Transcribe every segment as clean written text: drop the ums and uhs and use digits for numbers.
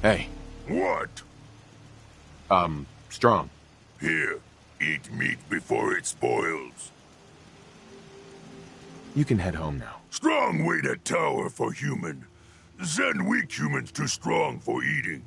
Hey, What? Strong. Here, eat meat before it spoils. You can head home now. Strong wait at tower for human. Send weak humans to Strong for eating.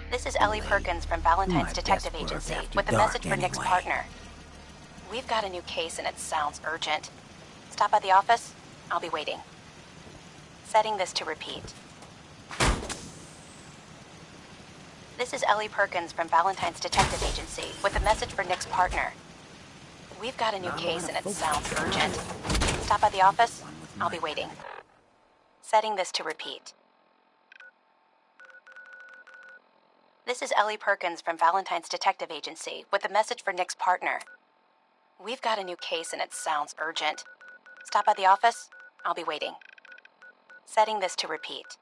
This is Ellie Perkins from Valentine's Detective Agency with a message for Nick's partner. We've got a new case and it sounds urgent. Stop by the office. I'll be waiting. Setting this to repeat. This is Ellie Perkins from Valentine's Detective Agency with a message for Nick's partner. We've got a new case and it sounds urgent. Stop by the office. I'll be waiting. Setting this to repeat. This is Ellie Perkins from Valentine's Detective Agency with a message for Nick's partner. We've got a new case and it sounds urgent. Stop by the office. I'll be waiting. Setting this to repeat.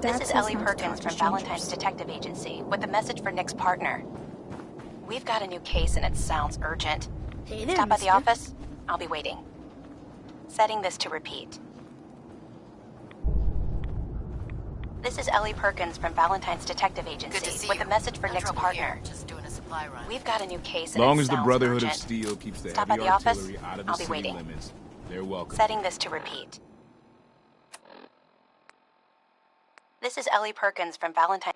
This is Ellie Perkins from Valentine's Detective Agency with a message for Nick's partner. We've got a new case and it sounds urgent. Hey there, Stop by the mister. office. I'll be waiting. Setting this to repeat. This is Ellie Perkins from Valentine's Detective Agency with a message for Nick's partner. Just doing a supply run. We've got a new case and Long it as the sounds Brotherhood of urgent. Steel keeps the Stop heavy by the office. artillery out of the I'll be city waiting. limits, they're welcome. Setting this to repeat. This is Ellie Perkins from Valentine.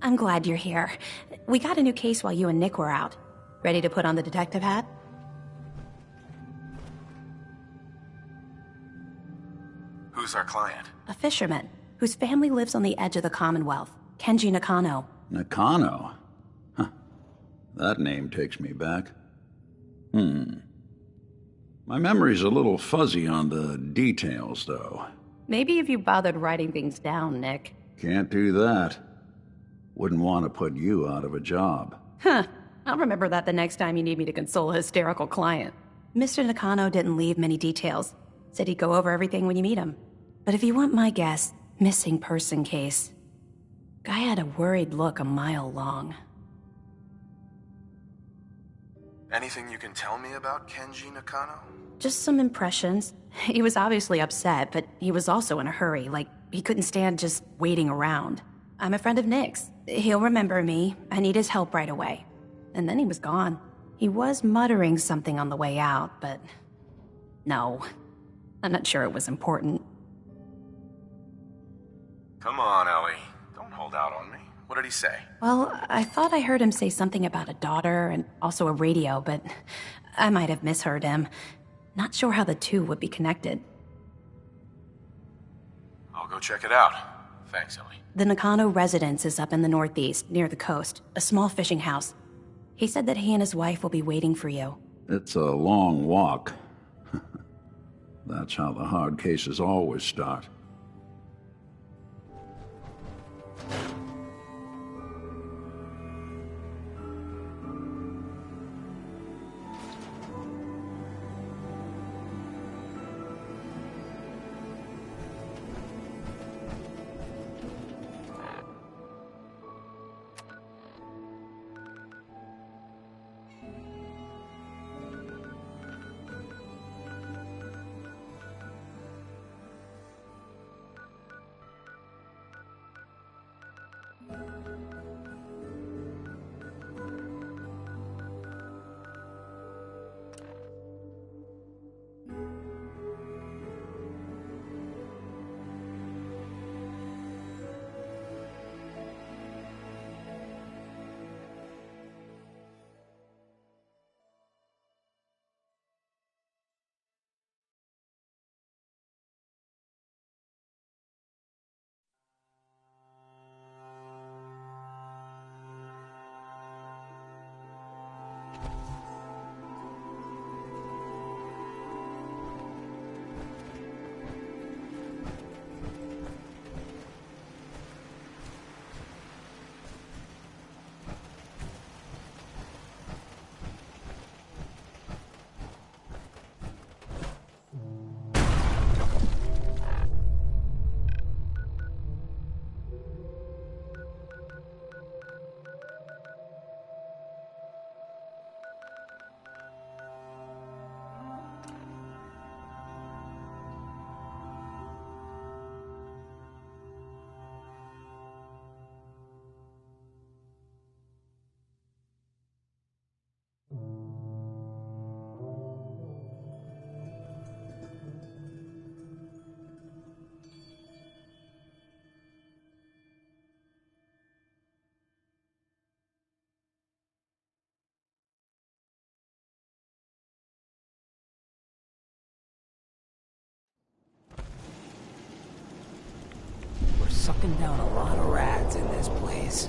I'm glad you're here. We got a new case while you and Nick were out. Ready to put on the detective hat? Who's our client? A fisherman whose family lives on the edge of the Commonwealth, Kenji Nakano. Nakano? Huh. That name takes me back. My memory's a little fuzzy on the details, though. Maybe if you bothered writing things down, Nick. Can't do that. Wouldn't want to put you out of a job. Huh. I'll remember that the next time you need me to console a hysterical client. Mr. Nakano didn't leave many details. Said he'd go over everything when you meet him. But if you want my guess, missing person case. Guy had a worried look a mile long. Anything you can tell me about Kenji Nakano? Just some impressions. He was obviously upset, but he was also in a hurry, like he couldn't stand just waiting around. I'm a friend of Nick's. He'll remember me. I need his help right away. And then he was gone. He was muttering something on the way out, but... no. I'm not sure it was important. Come on, Ellie. Don't hold out on me. What did he say? Well, I thought I heard him say something about a daughter and also a radio, but I might have misheard him. Not sure how the two would be connected. I'll go check it out. Thanks, Ellie. The Nakano residence is up in the northeast, near the coast, a small fishing house. He said that he and his wife will be waiting for you. It's a long walk. That's how the hard cases always start. sucking down a lot of rats in this place.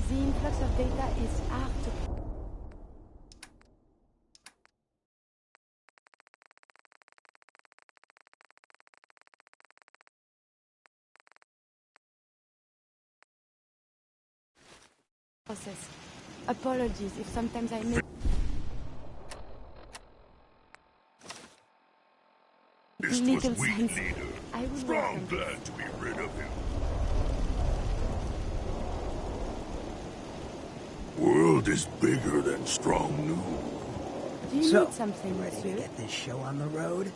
The influx of data is hard to process. Apologies if sometimes I make This little was weak sense. leader. I would Strong welcome this. plan to be rid of him. World is bigger than Strong knew. Do you So, need something, ready to monsieur? get this show on the road?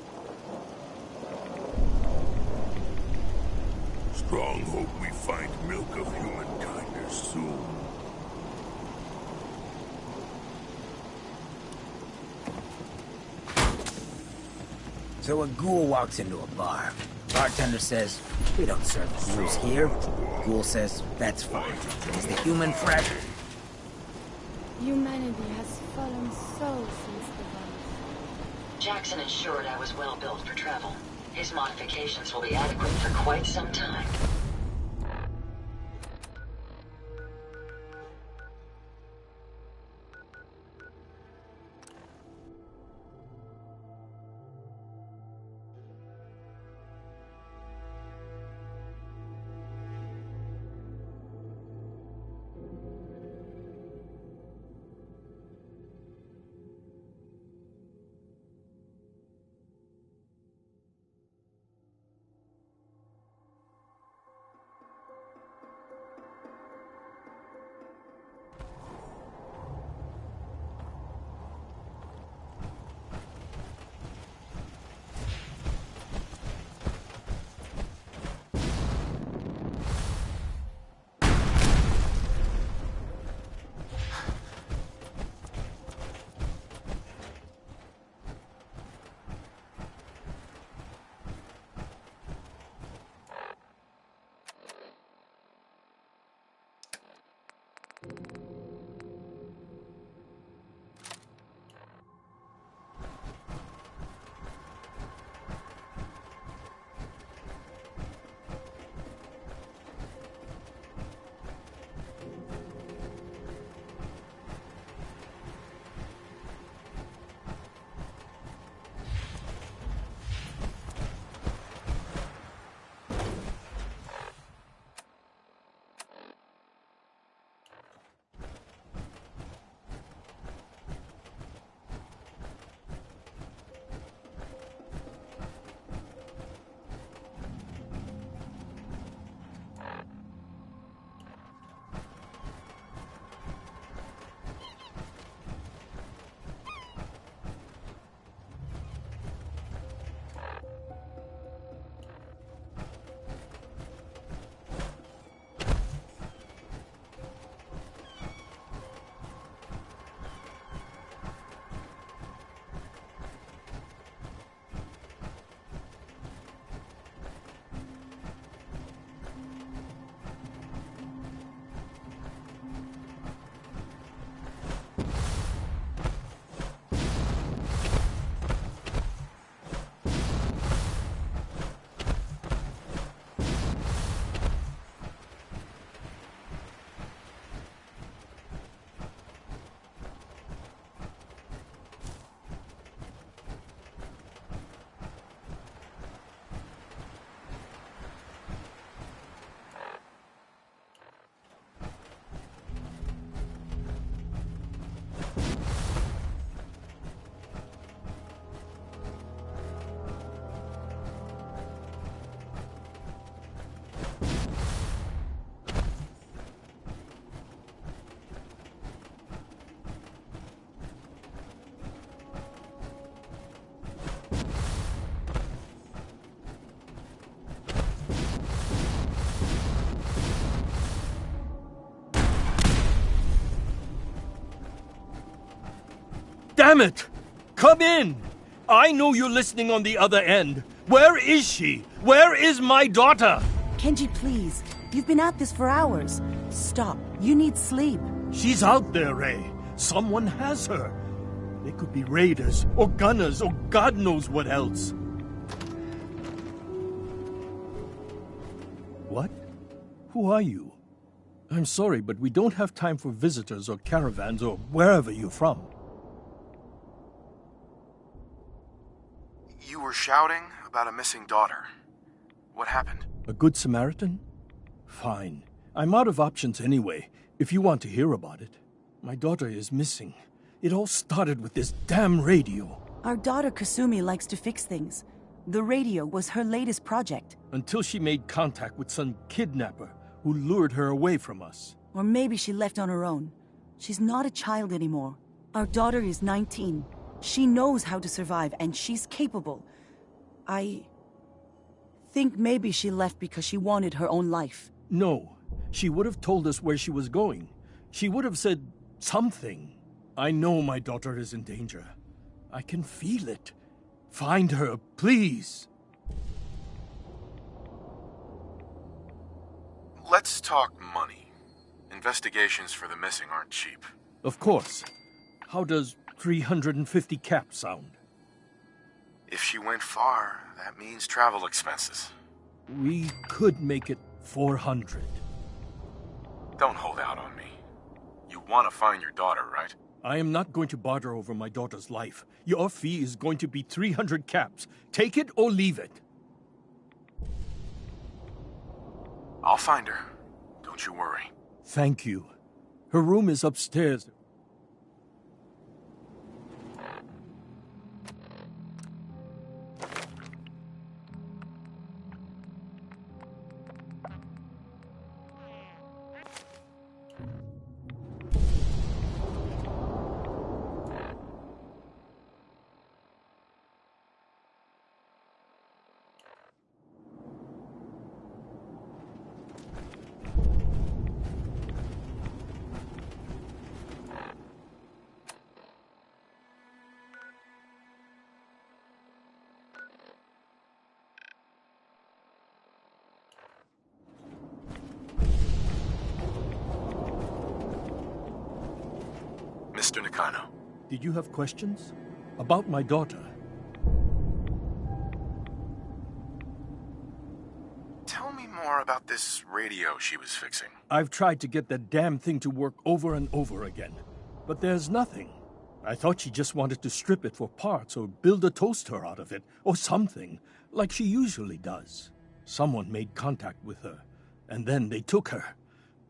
Strong hope we find milk of humankind soon. So a ghoul walks into a bar. Bartender says, "We don't serve ghouls here." Ghoul says, "That's fine." Is the human fresh? Humanity has fallen so since the virus. Jackson ensured I was well built for travel. His modifications will be adequate for quite some time. Damn it! Come in! I know you're listening on the other end. Where is she? Where is my daughter? Kenji, please. You've been at this for hours. Stop. You need sleep. She's out there, Ray. Someone has her. They could be raiders, or gunners, or God knows what else. What? Who are you? I'm sorry, but we don't have time for visitors or caravans or wherever you're from. You were shouting about a missing daughter. What happened? A good Samaritan? Fine. I'm out of options anyway, if you want to hear about it. My daughter is missing. It all started with this damn radio. Our daughter Kasumi likes to fix things. The radio was her latest project. Until she made contact with some kidnapper who lured her away from us. Or maybe she left on her own. She's not a child anymore. Our daughter is 19. She knows how to survive, and she's capable. I think maybe she left because she wanted her own life. No. She would have told us where she was going. She would have said something. I know my daughter is in danger. I can feel it. Find her, please. Let's talk money. Investigations for the missing aren't cheap. Of course. How does 350 caps sound? If she went far, that means travel expenses. We could make it 400. Don't hold out on me. You want to find your daughter, right? I am not going to barter over my daughter's life. Your fee is going to be 300 caps. Take it or leave it. I'll find her. Don't you worry. Thank you. Her room is upstairs. Mr. Nakano. Did you have questions? About my daughter? Tell me more about this radio she was fixing. I've tried to get that damn thing to work over and over again, but there's nothing. I thought she just wanted to strip it for parts or build a toaster out of it, or something, like she usually does. Someone made contact with her, and then they took her.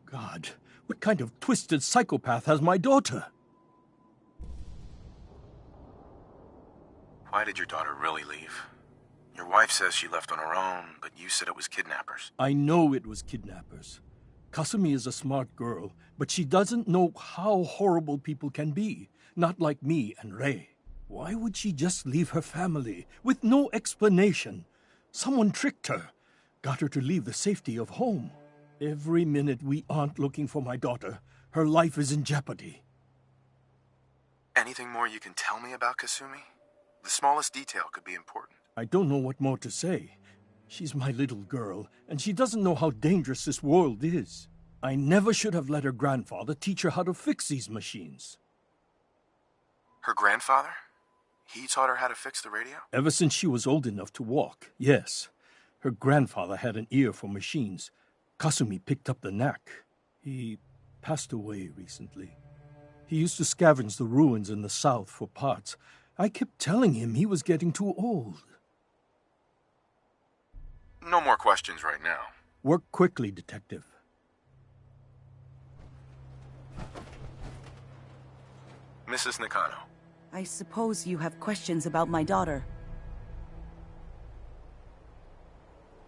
God, what kind of twisted psychopath has my daughter? Why did your daughter really leave? Your wife says she left on her own, but you said it was kidnappers. I know it was kidnappers. Kasumi is a smart girl, but she doesn't know how horrible people can be. Not like me and Ray. Why would she just leave her family, with no explanation? Someone tricked her, got her to leave the safety of home. Every minute we aren't looking for my daughter, her life is in jeopardy. Anything more you can tell me about Kasumi? The smallest detail could be important. I don't know what more to say. She's my little girl, and she doesn't know how dangerous this world is. I never should have let her grandfather teach her how to fix these machines. Her grandfather? He taught her how to fix the radio? Ever since she was old enough to walk, yes. Her grandfather had an ear for machines. Kasumi picked up the knack. He passed away recently. He used to scavenge the ruins in the south for parts. I kept telling him he was getting too old. No more questions right now. Work quickly, Detective. Mrs. Nakano. I suppose you have questions about my daughter.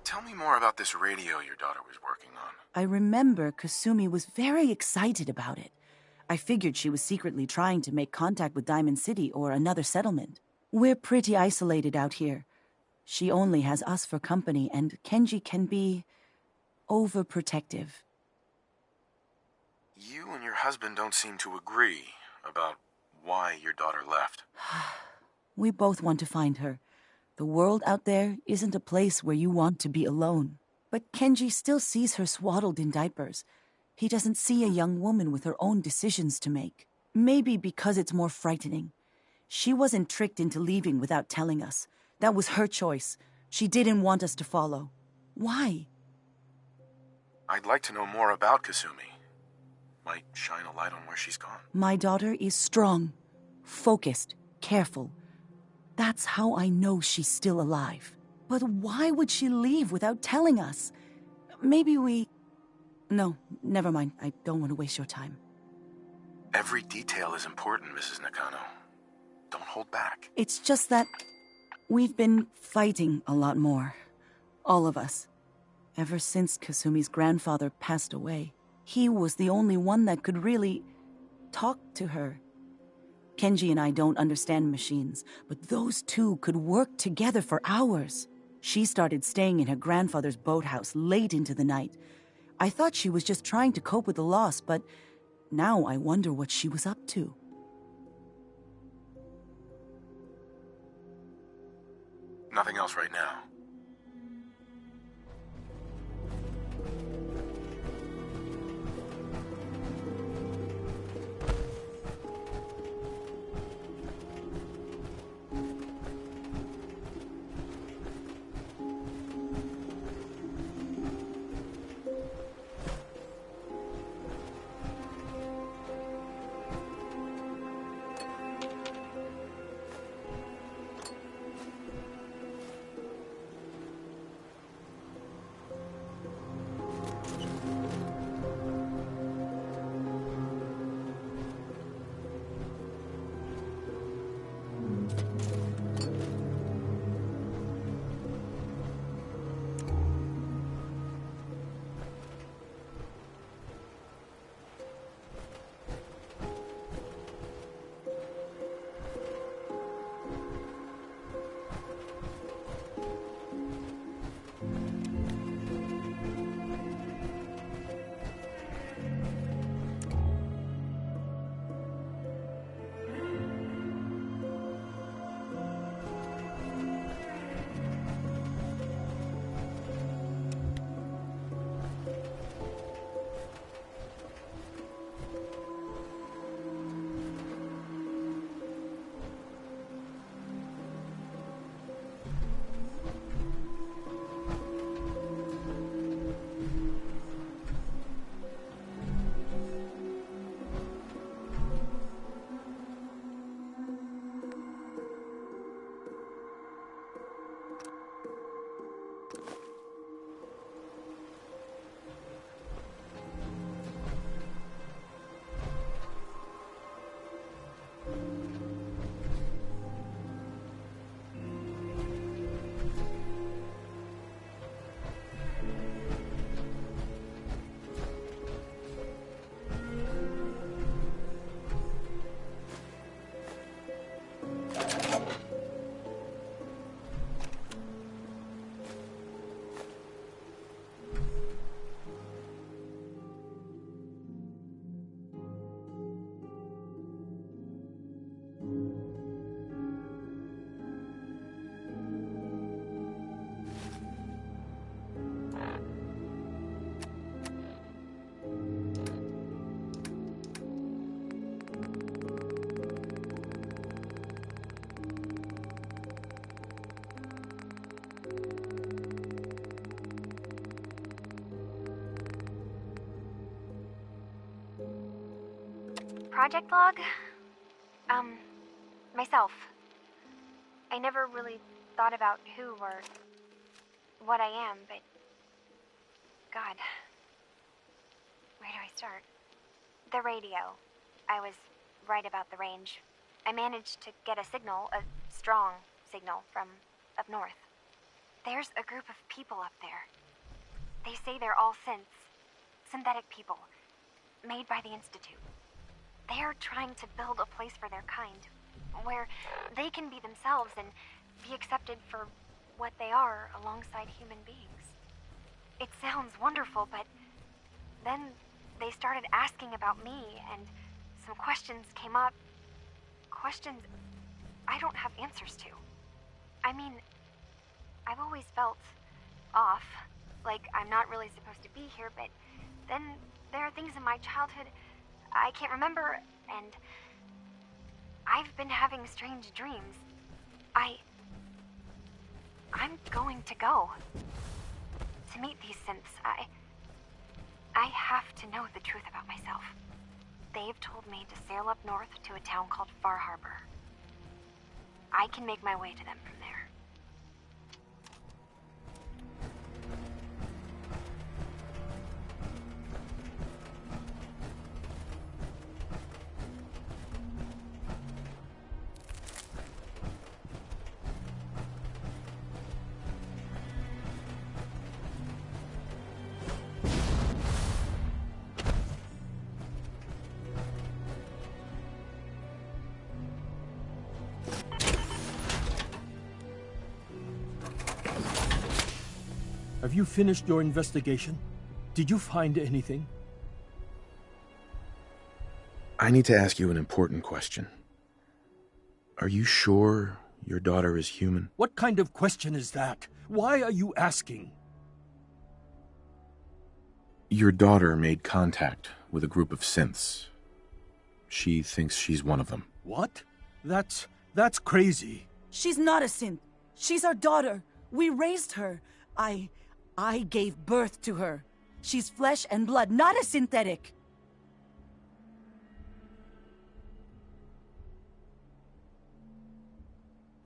Tell me more about this radio your daughter was working on. I remember Kasumi was very excited about it. I figured she was secretly trying to make contact with Diamond City or another settlement. We're pretty isolated out here. She only has us for company, and Kenji can be overprotective. You and your husband don't seem to agree about why your daughter left. We both want to find her. The world out there isn't a place where you want to be alone. But Kenji still sees her swaddled in diapers. He doesn't see a young woman with her own decisions to make. Maybe because it's more frightening. She wasn't tricked into leaving without telling us. That was her choice. She didn't want us to follow. Why? I'd like to know more about Kasumi. Might shine a light on where she's gone. My daughter is strong, focused, careful. That's how I know she's still alive. But why would she leave without telling us? Maybe we... No, never mind. I don't want to waste your time. Every detail is important, Mrs. Nakano. Don't hold back. It's just that we've been fighting a lot more. All of us. Ever since Kasumi's grandfather passed away. He was the only one that could really talk to her. Kenji and I don't understand machines, but those two could work together for hours. She started staying in her grandfather's boathouse late into the night. I thought she was just trying to cope with the loss, but now I wonder what she was up to. Nothing else right now. Project log? Myself. I never really thought about who or what I am, but... God. Where do I start? The radio. I was right about the range. I managed to get a signal, a strong signal, from up north. There's a group of people up there. They say they're all synthetic people, made by the Institute. They're trying to build a place for their kind, where they can be themselves and be accepted for what they are alongside human beings. It sounds wonderful, but then they started asking about me, and some questions came up. questions I don't have answers to. I mean, I've always felt off, like I'm not really supposed to be here, but then there are things in my childhood I can't remember, and I've been having strange dreams. I'm going to go. To meet these synths, I have to know the truth about myself. They've told me to sail up north to a town called Far Harbor. I can make my way to them from there. Have you finished your investigation? Did you find anything? I need to ask you an important question. Are you sure your daughter is human? What kind of question is that? Why are you asking? Your daughter made contact with a group of synths. She thinks she's one of them. What? That's crazy. She's not a synth. She's our daughter. We raised her. I gave birth to her. She's flesh and blood, not a synthetic.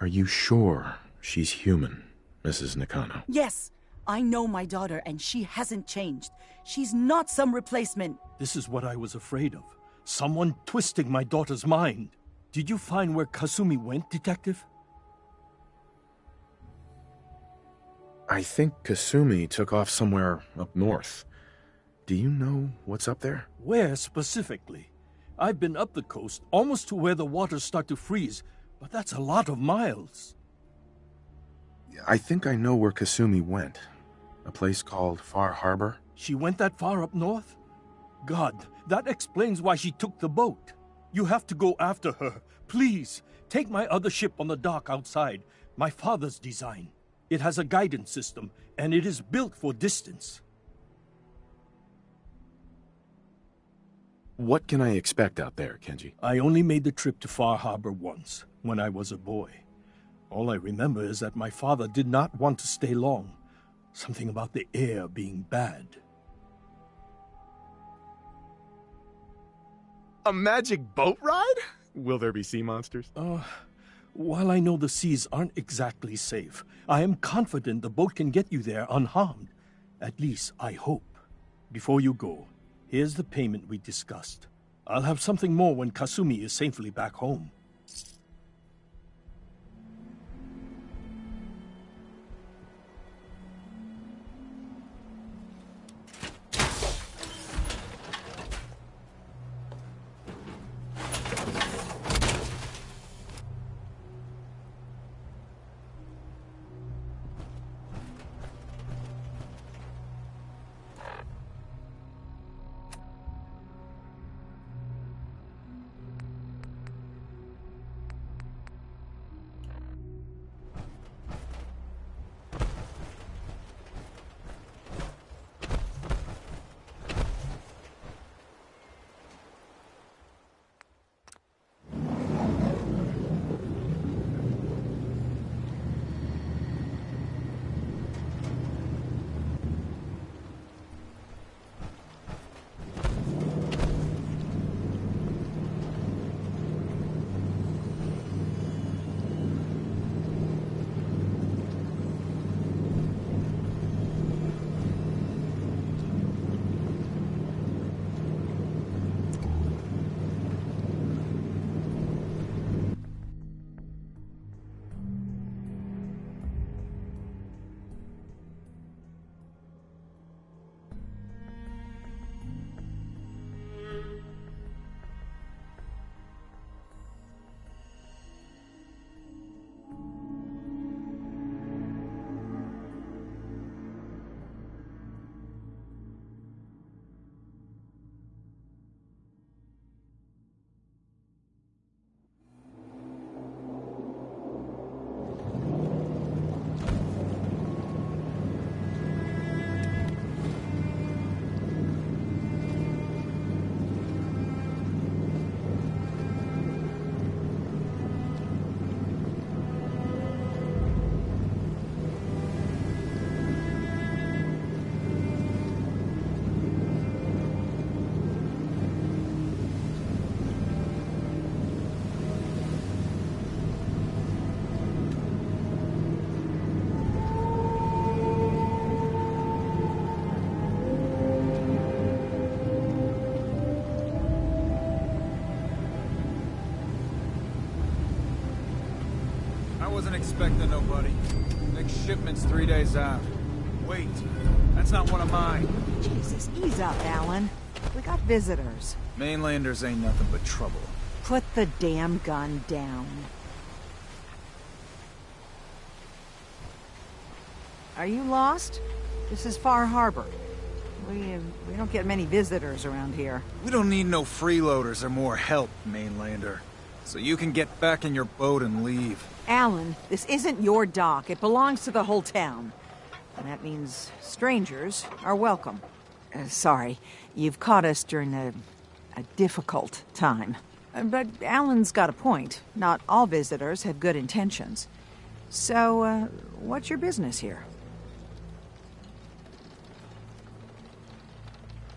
Are you sure she's human, Mrs. Nakano? Yes, I know my daughter, and she hasn't changed. She's not some replacement. This is what I was afraid of. Someone twisting my daughter's mind. Did you find where Kasumi went, Detective? I think Kasumi took off somewhere up north. Do you know what's up there? Where specifically? I've been up the coast, almost to where the waters start to freeze, but that's a lot of miles. I think I know where Kasumi went. A place called Far Harbor. She went that far up north? God, that explains why she took the boat. You have to go after her. Please, take my other ship on the dock outside. My father's design. It has a guidance system, and it is built for distance. What can I expect out there, Kenji? I only made the trip to Far Harbor once, when I was a boy. All I remember is that my father did not want to stay long. Something about the air being bad. A magic boat ride? Will there be sea monsters? While I know the seas aren't exactly safe, I am confident the boat can get you there unharmed. At least, I hope. Before you go, here's the payment we discussed. I'll have something more when Kasumi is safely back home. Wasn't expecting nobody. Next shipment's 3 days out. Wait, that's not one of mine. Jesus, ease up, Alan. We got visitors. Mainlanders ain't nothing but trouble. Put the damn gun down. Are you lost? This is Far Harbor. We don't get many visitors around here. We don't need no freeloaders or more help, Mainlander. So you can get back in your boat and leave. Alan, this isn't your dock. It belongs to the whole town. And that means strangers are welcome. Sorry, you've caught us during a difficult time. But Alan's got a point. Not all visitors have good intentions. So, what's your business here?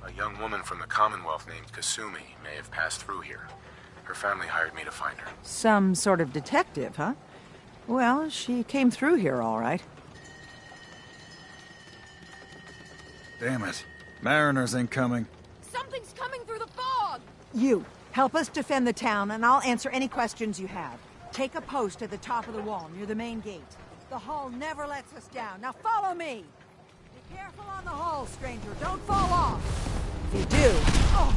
A young woman from the Commonwealth named Kasumi may have passed through here. Her family hired me to find her. Some sort of detective, huh? Well, she came through here all right. Damn it. Mariners ain't coming. Something's coming through the fog! You, help us defend the town, and I'll answer any questions you have. Take a post at the top of the wall, near the main gate. The hull never lets us down. Now follow me! Be careful on the hull, stranger. Don't fall off. If you do... Oh.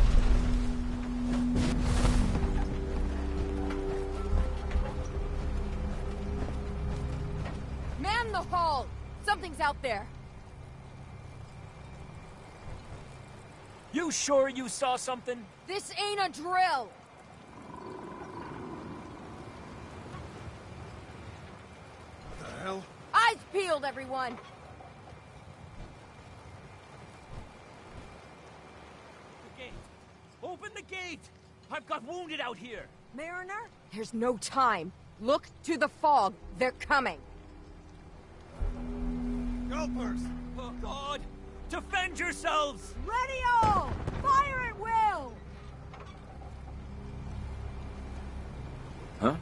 Man the hull! Something's out there. You sure you saw something? This ain't a drill! What the hell? Eyes peeled, everyone! The gate! Open the gate! I've got wounded out here! Mariner? There's no time. Look to the fog. They're coming. Helpers! Oh, God! Defend yourselves! Ready-o! Fire at will! Huh?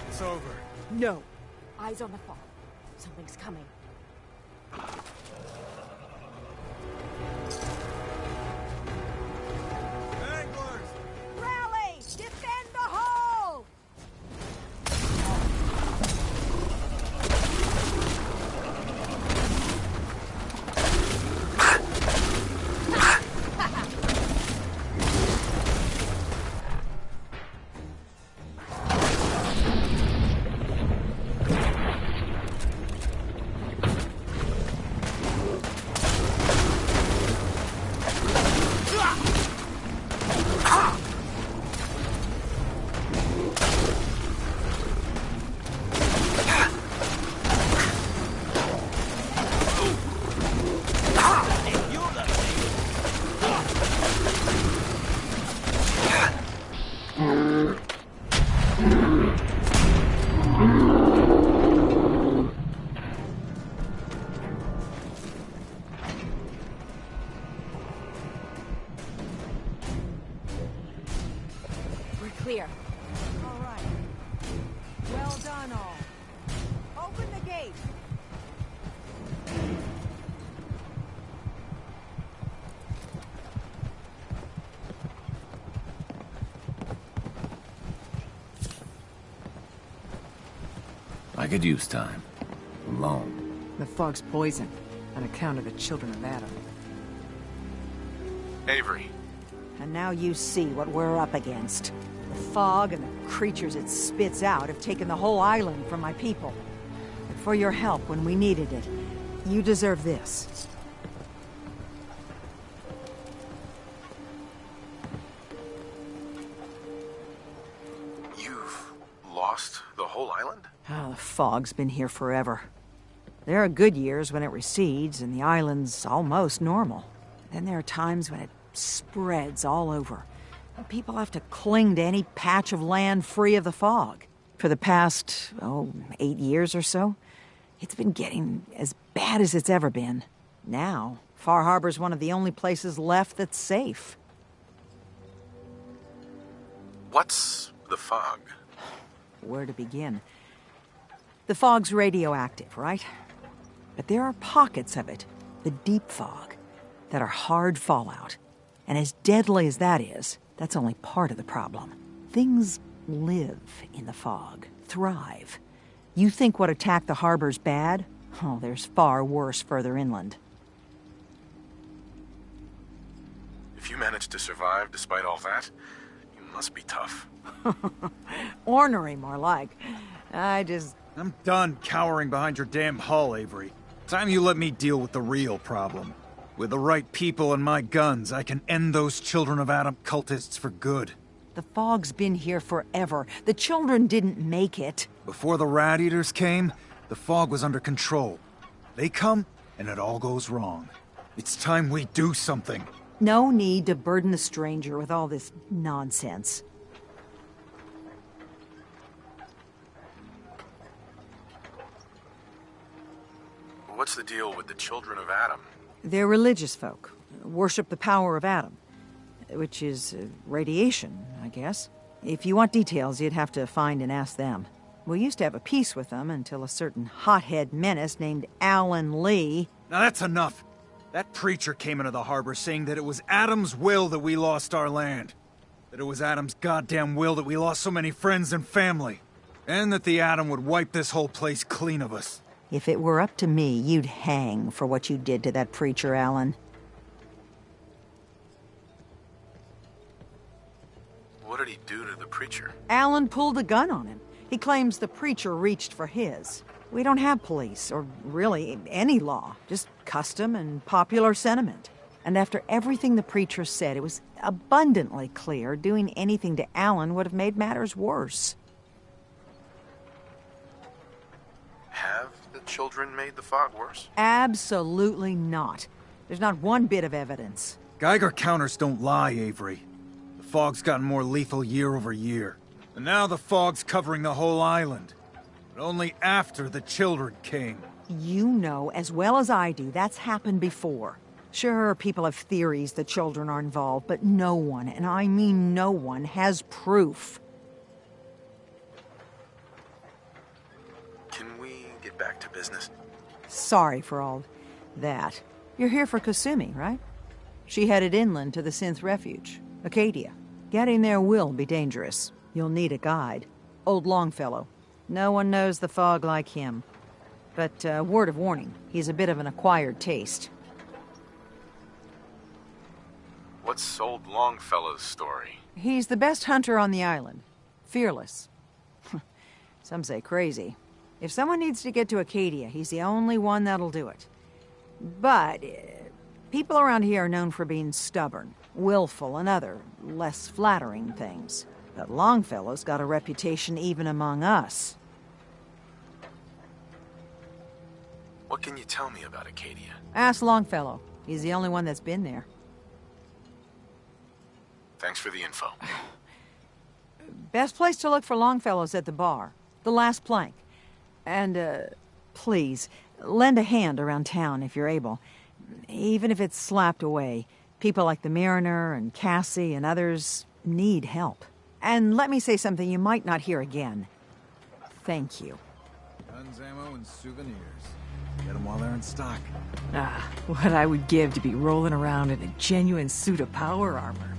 It's over. No. Eyes on the fog. Something's coming. Anglers! Rally! Defend the hull! gate! I could use time. Alone. The fog's poison, on account of the children of Adam. Avery. And now you see what we're up against. The fog and the creatures it spits out have taken the whole island from my people. But for your help when we needed it, you deserve this. You've lost the whole island? Oh, the fog's been here forever. There are good years when it recedes and the island's almost normal. Then there are times when it spreads all over. And people have to cling to any patch of land free of the fog. For the past, 8 years or so, it's been getting as bad as it's ever been. Now, Far Harbor's one of the only places left that's safe. What's the fog? Where to begin? The fog's radioactive, right? But there are pockets of it, the deep fog, that are hard fallout. And as deadly as that is, that's only part of the problem. Things live in the fog, thrive. You think what attacked the harbor's bad? Oh, there's far worse further inland. If you managed to survive despite all that, you must be tough. Ornery, more like. I'm done cowering behind your damn hull, Avery. Time you let me deal with the real problem. With the right people and my guns, I can end those Children of Adam cultists for good. The fog's been here forever. The children didn't make it. Before the Rat Eaters came, the fog was under control. They come, and it all goes wrong. It's time we do something. No need to burden the stranger with all this nonsense. What's the deal with the Children of Adam? They're religious folk. Worship the power of Adam. Which is radiation, I guess. If you want details, you'd have to find and ask them. We used to have a peace with them until a certain hothead menace named Alan Lee... Now that's enough. That preacher came into the harbor saying that it was Adam's will that we lost our land. That it was Adam's goddamn will that we lost so many friends and family. And that the Adam would wipe this whole place clean of us. If it were up to me, you'd hang for what you did to that preacher, Alan. What did he do to the preacher? Alan pulled a gun on him. He claims the preacher reached for his. We don't have police, or really any law. Just custom and popular sentiment. And after everything the preacher said, it was abundantly clear doing anything to Alan would have made matters worse. Have the children made the fog worse? Absolutely not. There's not one bit of evidence. Geiger counters don't lie, Avery. The fog's gotten more lethal year over year. And now the fog's covering the whole island. But only after the children came. You know as well as I do that's happened before. Sure, people have theories the children are involved, but no one, and I mean no one, has proof. Can we get back to business? Sorry for all that. You're here for Kasumi, right? She headed inland to the Synth Refuge, Acadia. Getting there will be dangerous. You'll need a guide. Old Longfellow. No one knows the fog like him. But, word of warning, he's a bit of an acquired taste. What's old Longfellow's story? He's the best hunter on the island. Fearless. Some say crazy. If someone needs to get to Acadia, he's the only one that'll do it. But people around here are known for being stubborn, willful, and other less flattering things. But Longfellow's got a reputation even among us. What can you tell me about Acadia? Ask Longfellow. He's the only one that's been there. Thanks for the info. Best place to look for Longfellow's at the bar. The last plank. And, please, lend a hand around town if you're able. Even if it's slapped away. People like the Mariner and Cassie and others need help. And let me say something you might not hear again. Thank you. Guns, ammo, and souvenirs. Get them while they're in stock. Ah, what I would give to be rolling around in a genuine suit of power armor.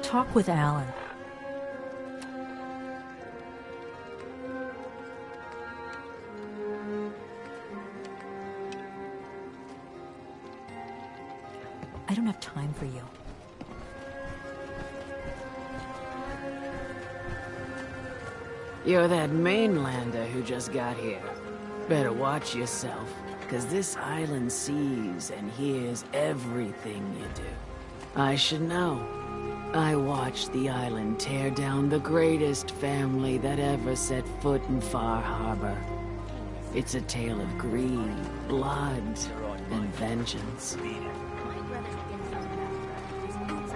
Talk with Alan. I don't have time for you. You're that mainlander who just got here. Better watch yourself, 'cause this island sees and hears everything you do. I should know. I watched the island tear down the greatest family that ever set foot in Far Harbor. It's a tale of greed, blood, and vengeance.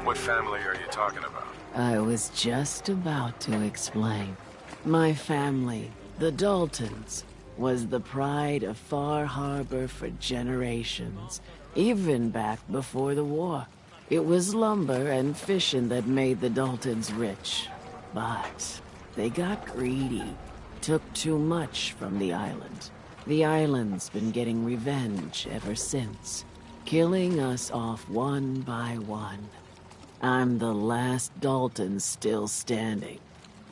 What family are you talking about? I was just about to explain. My family, the Daltons, was the pride of Far Harbor for generations, even back before the war. It was lumber and fishing that made the Daltons rich. But they got greedy, took too much from the island. The island's been getting revenge ever since, killing us off one by one. I'm the last Dalton still standing.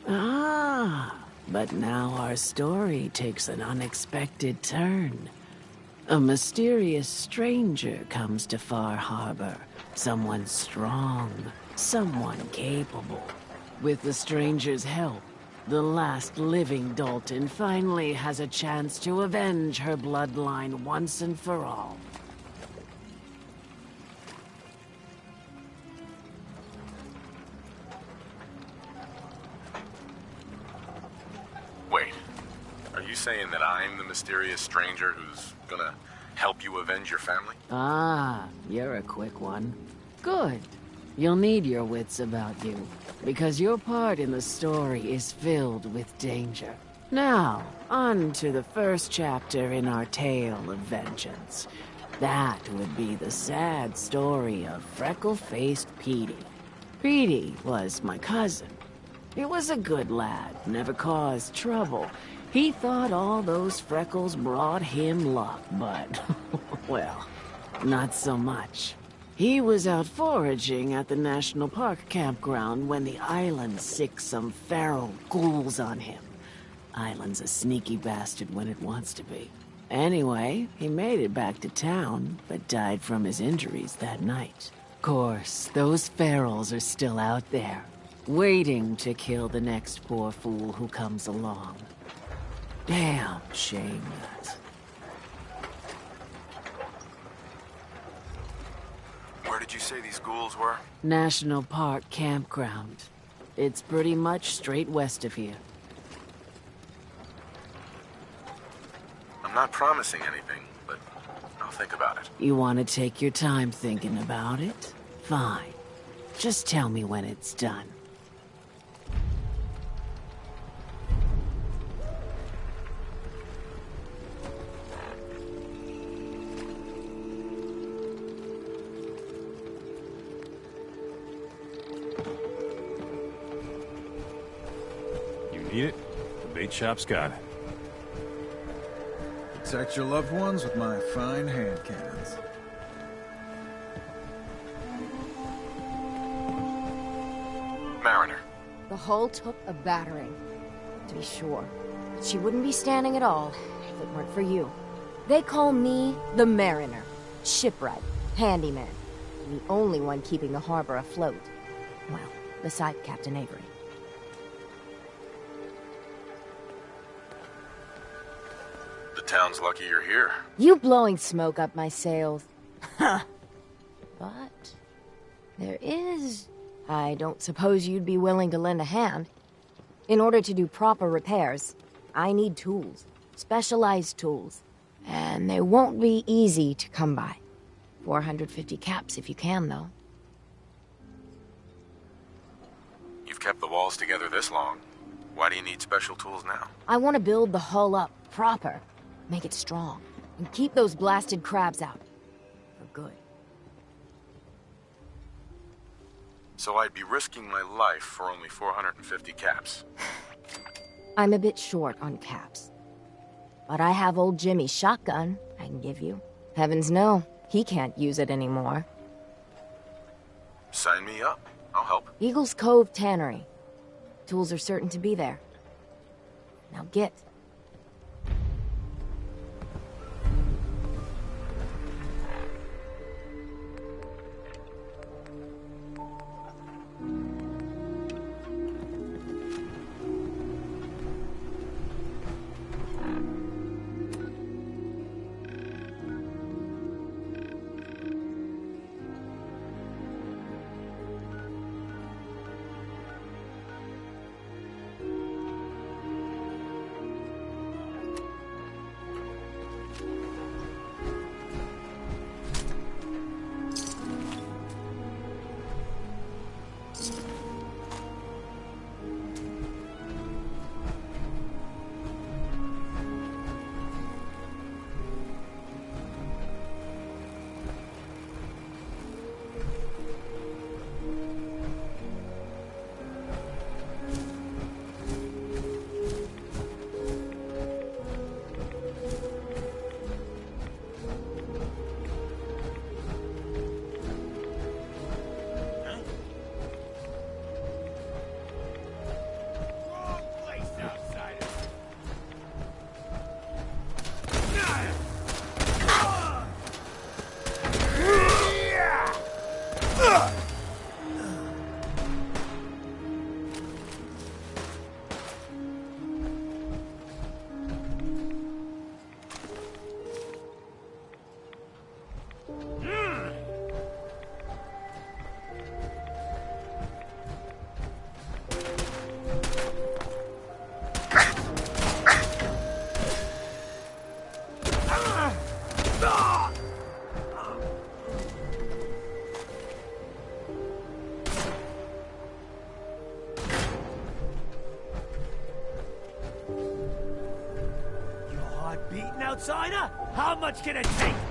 But now our story takes an unexpected turn. A mysterious stranger comes to Far Harbor. Someone strong, someone capable. With the stranger's help, the last living Dalton finally has a chance to avenge her bloodline once and for all. Wait, are you saying that I'm the mysterious stranger who's gonna help you avenge your family? You're a quick one. Good. You'll need your wits about you, because your part in the story is filled with danger. Now, on to the first chapter in our tale of vengeance. That would be the sad story of freckle-faced Petey. Petey was my cousin. He was a good lad, never caused trouble. He thought all those freckles brought him luck, but, well, not so much. He was out foraging at the National Park campground when the island sicked some feral ghouls on him. Island's a sneaky bastard when it wants to be. Anyway, he made it back to town, but died from his injuries that night. Course, those ferals are still out there, waiting to kill the next poor fool who comes along. Damn shame that. Where did you say these ghouls were? National Park campground. It's pretty much straight west of here. I'm not promising anything, but I'll think about it. You want to take your time thinking about it? Fine. Just tell me when it's done. Need it? The bait shop's got it. Protect your loved ones with my fine hand cannons. Mariner. The hull took a battering, to be sure. But she wouldn't be standing at all if it weren't for you. They call me the Mariner. Shipwright, handyman. The only one keeping the harbor afloat. Well, beside Captain Avery. town's lucky you're here. You blowing smoke up my sails. Huh. But there is... I don't suppose you'd be willing to lend a hand. In order to do proper repairs, I need tools. Specialized tools. And they won't be easy to come by. 450 caps if you can, though. You've kept the walls together this long. Why do you need special tools now? I want to build the hull up, proper. Make it strong. And keep those blasted crabs out. For good. So I'd be risking my life for only 450 caps. I'm a bit short on caps. But I have old Jimmy's shotgun I can give you. Heavens no, he can't use it anymore. Sign me up. I'll help. Eagles Cove Tannery. Tools are certain to be there. Now get. Outsider? How much can it take?